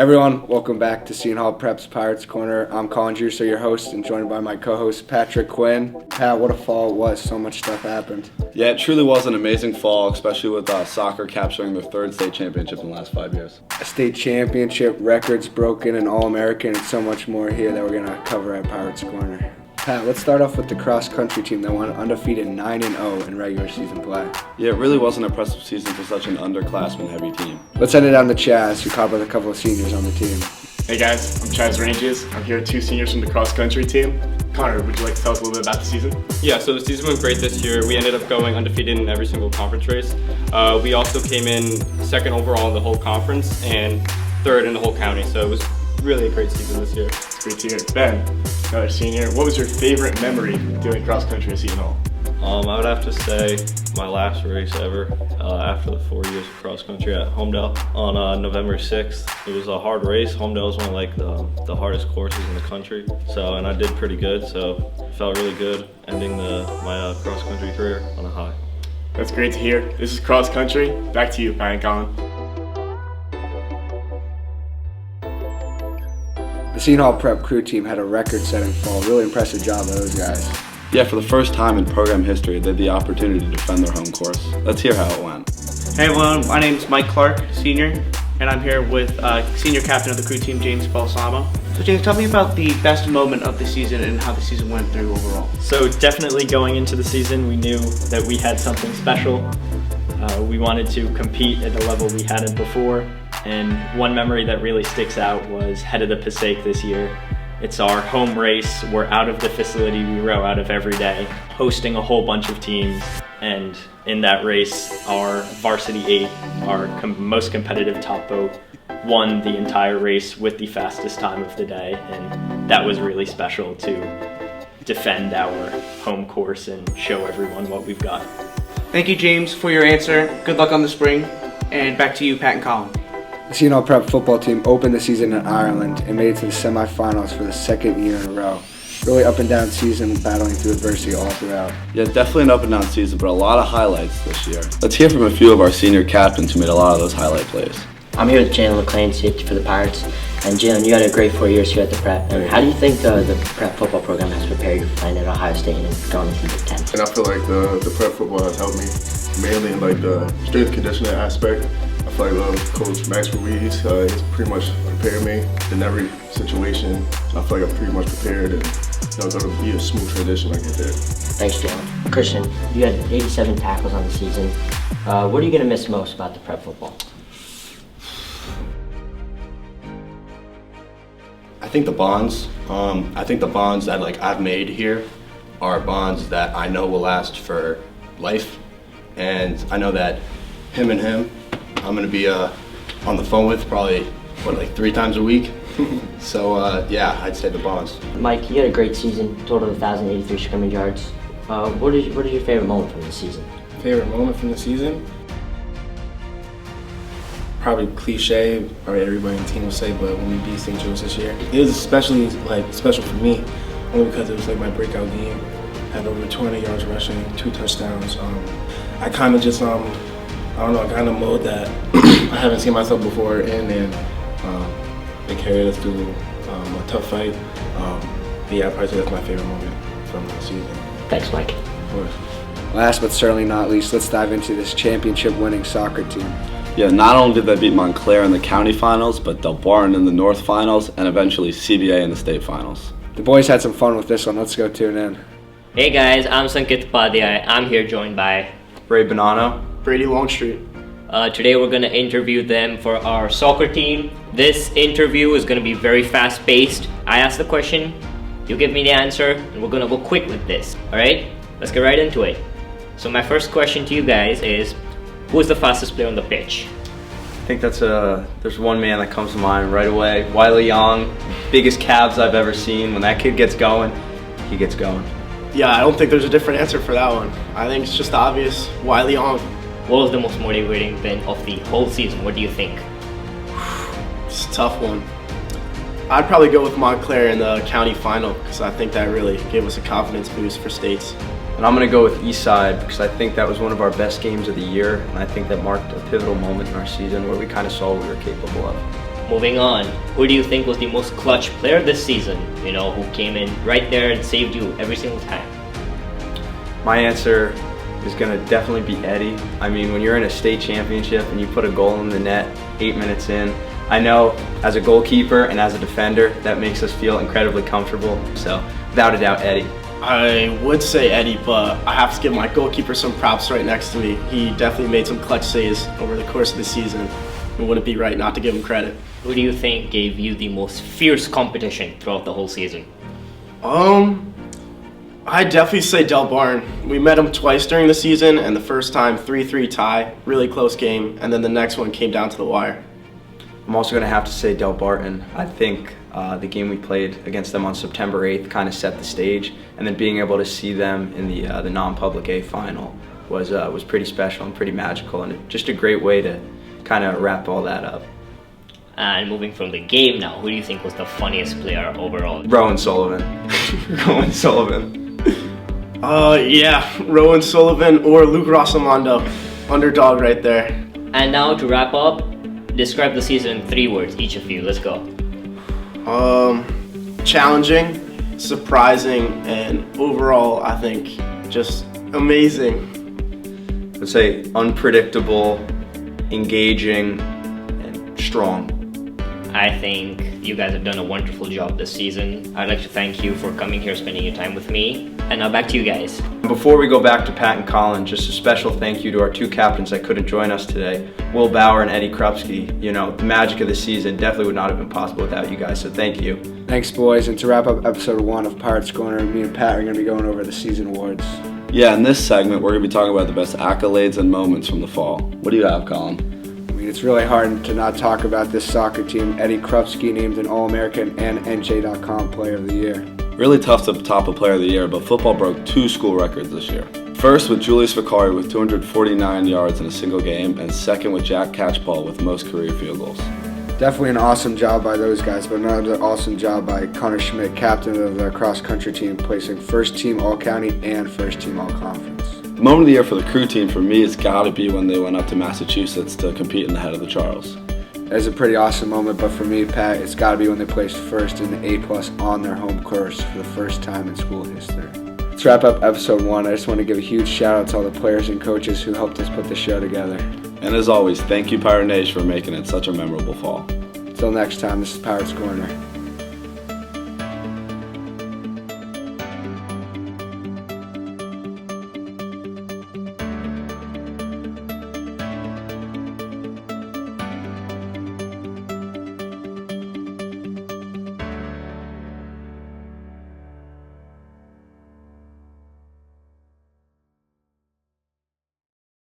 Everyone, welcome back to Seton Hall Prep's Pirates Corner. I'm Colin Juicer, your host, and joined by my co-host Patrick Quinn. Pat, what a fall it was. So much stuff happened. Yeah, it truly was an amazing fall, especially with soccer capturing their third state championship in the last 5 years. A state championship, records broken, an All-American, and so much more here that we're going to cover at Pirates Corner. Pat, let's start off with the cross-country team that won undefeated 9-0 in regular season play. Yeah, it really was an impressive season for such an underclassmen-heavy team. Let's end it on the Chaz, who caught with a couple of seniors on the team. Hey guys, I'm Chaz Ranges. I'm here with two seniors from the cross-country team. Connor, would you like to tell us a little bit about the season? Yeah, so the season went great this year. We ended up going undefeated in every single conference race. We also came in second overall in the whole conference and third in the whole county, so it was really a great season this year. It's great to hear. Ben, another senior, what was your favorite memory doing cross-country at Seton Hall? I would have to say my last race ever after the 4 years of cross country at Homedale on November 6th. It was a hard race. Homedale is one of the hardest courses in the country. And I did pretty good. So it felt really good ending my cross country career on a high. That's great to hear. This is cross country. Back to you, Pat and Colin. The Seton Hall Prep crew team had a record-setting fall. Really impressive job by those guys. Yeah, for the first time in program history, they had the opportunity to defend their home course. Let's hear how it went. Hey everyone, my name is Mike Clark, senior, and I'm here with senior captain of the crew team, James Balsamo. So James, tell me about the best moment of the season and how the season went through overall. So definitely going into the season, we knew that we had something special. We wanted to compete at the level we hadn't before, and one memory that really sticks out was head of the Passaic this year. It's our home race. We're out of the facility we row out of every day, hosting a whole bunch of teams. And in that race, our varsity 8, our most competitive top boat, won the entire race with the fastest time of the day. And that was really special to defend our home course and show everyone what we've got. Thank you, James, for your answer. Good luck on the spring. And back to you, Pat and Colin. The Seton Hall Prep football team opened the season in Ireland and made it to the semifinals for the second year in a row. Really up and down season, battling through adversity all throughout. Yeah, definitely an up and down season, but a lot of highlights this year. Let's hear from a few of our senior captains who made a lot of those highlight plays. I'm here with Jalen McLean, safety for the Pirates. And Jalen, you had a great 4 years here at the Prep. And how do you think the Prep football program has prepared you for playing at Ohio State and going into the Big Ten? And I feel like the Prep football has helped me, mainly in like the strength conditioning aspect. I feel like Coach Max Ruiz, he's pretty much prepared me in every situation. I feel like I'm pretty much prepared and it's going to be a smooth transition like I did. Thanks, Jalen. Christian, you had 87 tackles on the season. What are you going to miss most about the Prep football? I think the bonds. That I've made here are bonds that I know will last for life, and I know that him and him, I'm gonna be on the phone with probably 3 times a week. So yeah, I'd say the bonds. Mike, you had a great season, total of 1,083 scrimmage yards. What is your favorite moment from the season? Favorite moment from the season? Probably cliche, probably everybody in the team will say, but when we beat St. Joe's this year, it was especially special for me, only because it was my breakout game. I had over 200 yards rushing, 2 touchdowns. I kind of just, kind of mode that I haven't seen myself before in, and they carried us through a tough fight. But yeah, I'd probably say that's my favorite moment from the season. Thanks, Mike. Of course. Last but certainly not least, let's dive into this championship-winning soccer team. Yeah, not only did they beat Montclair in the county finals, but Del Barton in the North finals, and eventually CBA in the state finals. The boys had some fun with this one. Let's go tune in. Hey guys, I'm Sankit Upadhyay. I'm here joined by Ray Bonanno, Brady Longstreet. Today we're going to interview them for our soccer team. This interview is going to be very fast-paced. I ask the question, you give me the answer, and we're going to go quick with this. Alright, let's get right into it. So my first question to you guys is, who is the fastest player on the pitch? I think there's one man that comes to mind right away. Wiley Young, biggest calves I've ever seen. When that kid gets going, he gets going. Yeah, I don't think there's a different answer for that one. I think it's just obvious, Wiley Young. What was the most motivating event of the whole season? What do you think? It's a tough one. I'd probably go with Montclair in the county final because I think that really gave us a confidence boost for states. And I'm going to go with Eastside because I think that was one of our best games of the year, and I think that marked a pivotal moment in our season where we kind of saw what we were capable of. moving on. Who do you think was the most clutch player this season? You know, who came in right there and saved you every single time? My answer is going to definitely be Eddie. I mean, when you're in a state championship and you put a goal in the net 8 minutes in, I know as a goalkeeper and as a defender, that makes us feel incredibly comfortable. So, without a doubt, Eddie. I would say Eddie, but I have to give my goalkeeper some props right next to me. He definitely made some clutch saves over the course of the season. It wouldn't be right not to give him credit. Who do you think gave you the most fierce competition throughout the whole season? I'd definitely say Del Barn. We met him twice during the season, and the first time 3-3 tie, really close game, and then the next one came down to the wire. I'm also going to have to say Del Barton. I think the game we played against them on September 8th kind of set the stage, and then being able to see them in the non-public A final was pretty special and pretty magical, and just a great way to kind of wrap all that up. And moving from the game now, who do you think was the funniest player overall? Rowan Sullivan. Rowan Sullivan. Yeah, Rowan Sullivan or Luke Rosamondo. Underdog right there. And now to wrap up, describe the season in 3 words, each of you. Let's go. Challenging, surprising, and overall, I think, just amazing. I'd say unpredictable, engaging, and strong. I think you guys have done a wonderful job this season. I'd like to thank you for coming here, spending your time with me. And now back to you guys. Before we go back to Pat and Colin, just a special thank you to our 2 captains that couldn't join us today, Will Bauer and Eddie Krupski. You know, the magic of the season definitely would not have been possible without you guys, so thank you. Thanks, boys. And to wrap up episode 1 of Pirates Corner, me and Pat are going to be going over the season awards. Yeah, in this segment, we're going to be talking about the best accolades and moments from the fall. What do you have, Colin? I mean, it's really hard to not talk about this soccer team. Eddie Krupski named an All-American and NJ.com Player of the Year. Really tough to top a Player of the Year, but football broke 2 school records this year. First with Julius Vicari with 249 yards in a single game, and second with Jack Catchball with most career field goals. Definitely an awesome job by those guys, but another awesome job by Connor Schmidt, captain of the cross-country team, placing first team All-County and first team All-Conference. The moment of the year for the crew team for me has got to be when they went up to Massachusetts to compete in the head of the Charles. It's a pretty awesome moment, but for me, Pat, it's got to be when they placed first in the A+ on their home course for the first time in school history. Let's wrap up episode 1. I just want to give a huge shout out to all the players and coaches who helped us put the show together. And as always, thank you Pirate Nation for making it such a memorable fall. Until next time, this is Pirates Corner.